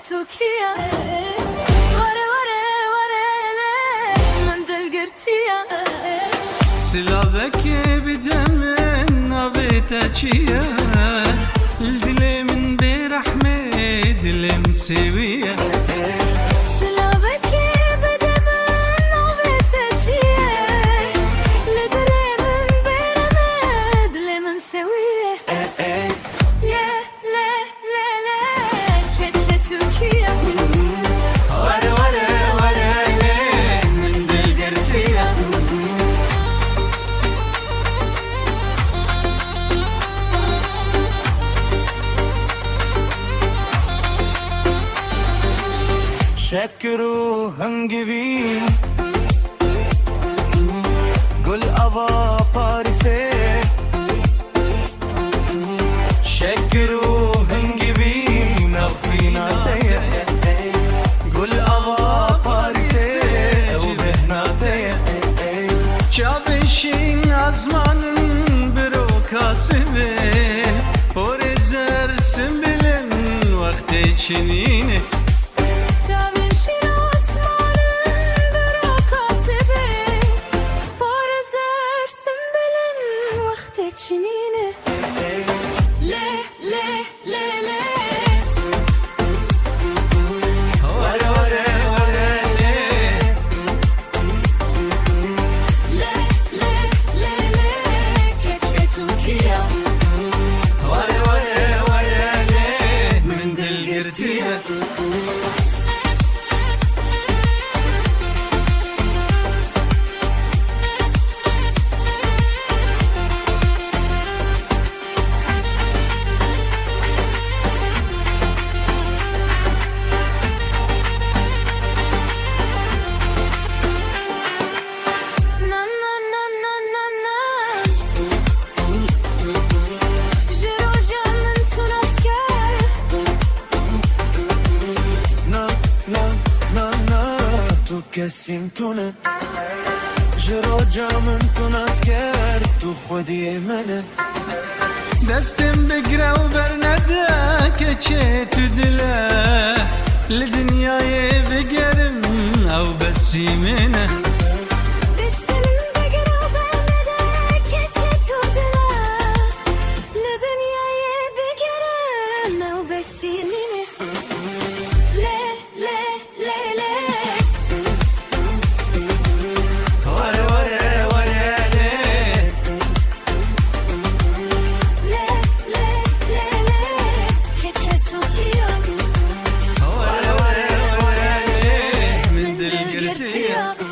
توكيا ورا ورا ورا من دلقرتيا سلابك بدمن نبتكيا الدلي من برحمة دلي مسوية شكروا هنجبين قل أبا باريسي شكروا هنجبين أخفينا تيا قل أبا باريسي وبهنا تيا شابشين azmanın bürokası Orezer sımbilin vakti çinini تشنينه ليه ليه ليه ليه ورا ورا ورا ليه ليه ليه ليه ليه كتشة تركيا ورا ورا ورا ليه من دلقرتيها که سیمتونه جرو جامن تو ناسکر تو خودی منه دستم بگره و برنده که چه تو دله لدنیای بگرم او بسیمنه Yeah.